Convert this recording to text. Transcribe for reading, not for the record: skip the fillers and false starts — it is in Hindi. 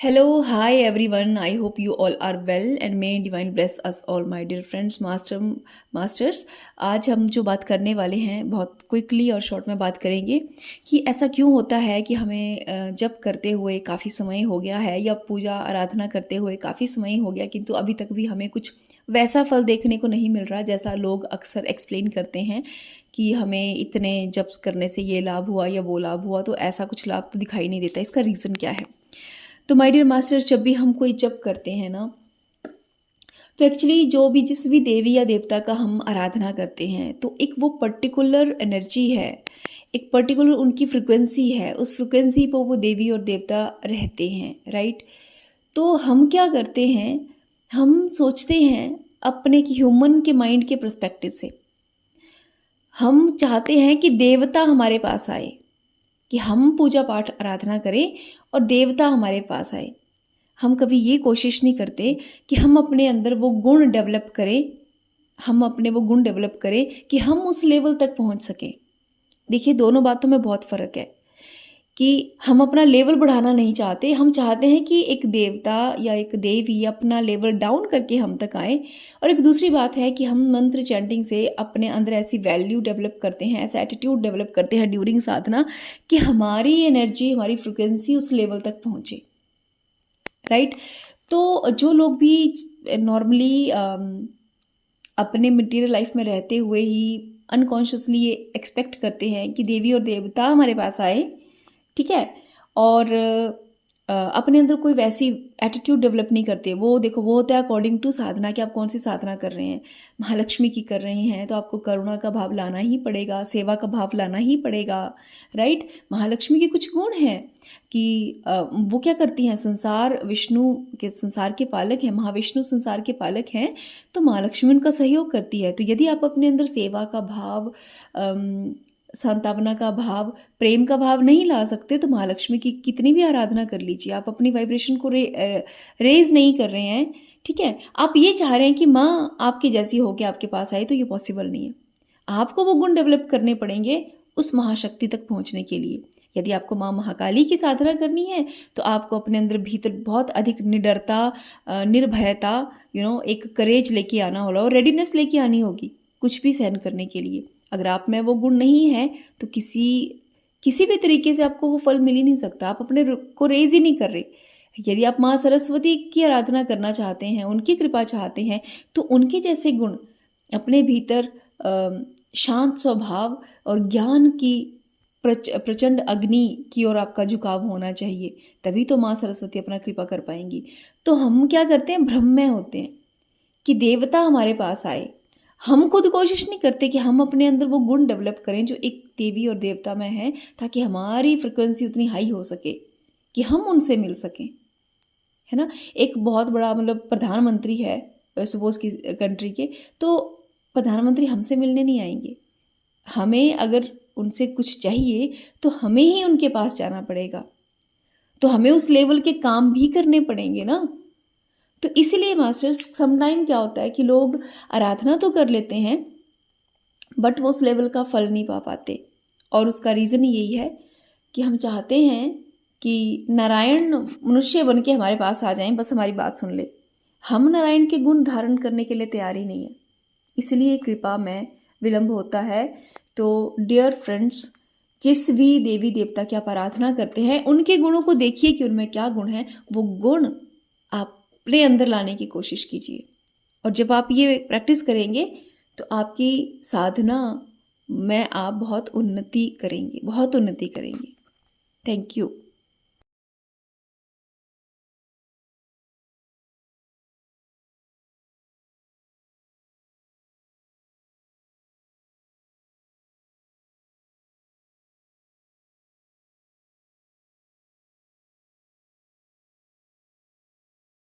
Hello, hi everyone. I hope you all are well and may divine bless us all, my dear friends, masters. आज हम जो बात करने वाले हैं बहुत क्विकली और शॉर्ट में बात करेंगे कि ऐसा क्यों होता है कि हमें जब करते हुए काफ़ी समय हो गया है या पूजा आराधना करते हुए काफ़ी समय हो गया किंतु अभी तक भी हमें कुछ वैसा फल देखने को नहीं मिल रहा जैसा लोग अक्सर एक्सप्लेन करते हैं कि हमें इतने जप करने से ये लाभ हुआ या वो लाभ हुआ, तो ऐसा कुछ लाभ तो दिखाई नहीं देता। इसका रीज़न क्या है? तो माय डियर मास्टर्स, जब भी हम कोई जप करते हैं ना, तो एक्चुअली जो भी जिस भी देवी या देवता का हम आराधना करते हैं तो एक वो पर्टिकुलर एनर्जी है, एक पर्टिकुलर उनकी फ्रिक्वेंसी है, उस फ्रिक्वेंसी पर वो देवी और देवता रहते हैं, राइट। तो हम क्या करते हैं, हम सोचते हैं अपने ह्यूमन के माइंड के पर्सपेक्टिव से, हम चाहते हैं कि देवता हमारे पास आए, कि हम पूजा पाठ आराधना करें और देवता हमारे पास आए। हम कभी ये कोशिश नहीं करते कि हम अपने अंदर वो गुण डेवलप करें, हम अपने वो गुण डेवलप करें कि हम उस लेवल तक पहुंच सकें। देखिए, दोनों बातों में बहुत फ़र्क है कि हम अपना लेवल बढ़ाना नहीं चाहते, हम चाहते हैं कि एक देवता या एक देवी अपना लेवल डाउन करके हम तक आए। और एक दूसरी बात है कि हम मंत्र चैंटिंग से अपने अंदर ऐसी वैल्यू डेवलप करते हैं, ऐसा एटीट्यूड डेवलप करते हैं ड्यूरिंग साधना कि हमारी एनर्जी, हमारी फ्रिक्वेंसी उस लेवल तक पहुँचे, राइट। तो जो लोग भी नॉर्मली अपने मटेरियल लाइफ में रहते हुए ही अनकॉन्शियसली ये एक्सपेक्ट करते हैं कि देवी और देवता हमारे पास आए, ठीक है, और अपने अंदर कोई वैसी एटीट्यूड डेवलप नहीं करते। वो देखो, वो होता है अकॉर्डिंग टू साधना कि आप कौन सी साधना कर रहे हैं। महालक्ष्मी की कर रहे हैं तो आपको करुणा का भाव लाना ही पड़ेगा, सेवा का भाव लाना ही पड़ेगा, राइट। महालक्ष्मी के कुछ गुण हैं कि वो क्या करती हैं, संसार विष्णु के संसार के पालक हैं, महाविष्णु संसार के पालक हैं, तो महालक्ष्मी उनका सहयोग करती है। तो यदि आप अपने अंदर सेवा का भाव, सांत्वना का भाव, प्रेम का भाव नहीं ला सकते, तो महालक्ष्मी की कितनी भी आराधना कर लीजिए, आप अपनी वाइब्रेशन को रेज नहीं कर रहे हैं, ठीक है। आप ये चाह रहे हैं कि माँ आपकी जैसी होके आपके पास आए, तो ये पॉसिबल नहीं है। आपको वो गुण डेवलप करने पड़ेंगे उस महाशक्ति तक पहुंचने के लिए। यदि आपको माँ महाकाली की साधना करनी है तो आपको अपने अंदर भीतर बहुत अधिक निडरता, निर्भयता, एक करेज लेके आना होगा और रेडीनेस लेके आनी होगी कुछ भी सहन करने के लिए। अगर आप में वो गुण नहीं है तो किसी भी तरीके से आपको वो फल मिल ही नहीं सकता, आप अपने को रेज ही नहीं कर रहे। यदि आप माँ सरस्वती की आराधना करना चाहते हैं, उनकी कृपा चाहते हैं, तो उनके जैसे गुण अपने भीतर, शांत स्वभाव और ज्ञान की प्रचंड अग्नि की ओर आपका झुकाव होना चाहिए, तभी तो माँ सरस्वती अपना कृपा कर पाएंगी। तो हम क्या करते हैं, भ्रम में होते हैं कि देवता हमारे पास आए। हम खुद कोशिश नहीं करते कि हम अपने अंदर वो गुण डेवलप करें जो एक देवी और देवता में है, ताकि हमारी फ्रिक्वेंसी उतनी हाई हो सके कि हम उनसे मिल सकें, है ना। एक बहुत बड़ा मतलब प्रधानमंत्री है सपोज की कंट्री के, तो प्रधानमंत्री हमसे मिलने नहीं आएंगे। हमें अगर उनसे कुछ चाहिए तो हमें ही उनके पास जाना पड़ेगा, तो हमें उस लेवल के काम भी करने पड़ेंगे ना। तो इसीलिए मास्टर्स, समटाइम क्या होता है कि लोग आराधना तो कर लेते हैं बट वो उस लेवल का फल नहीं पा पाते, और उसका रीज़न यही है कि हम चाहते हैं कि नारायण मनुष्य बन के हमारे पास आ जाएं, बस हमारी बात सुन ले। हम नारायण के गुण धारण करने के लिए तैयार ही नहीं है, इसलिए कृपा में विलंब होता है। तो डियर फ्रेंड्स, जिस भी देवी देवता की आप आराधना करते हैं, उनके गुणों को देखिए कि उनमें क्या गुण हैं, वो गुण आप अपने अंदर लाने की कोशिश कीजिए। और जब आप ये प्रैक्टिस करेंगे तो आपकी साधना में आप बहुत उन्नति करेंगे, बहुत उन्नति करेंगे। Thank you.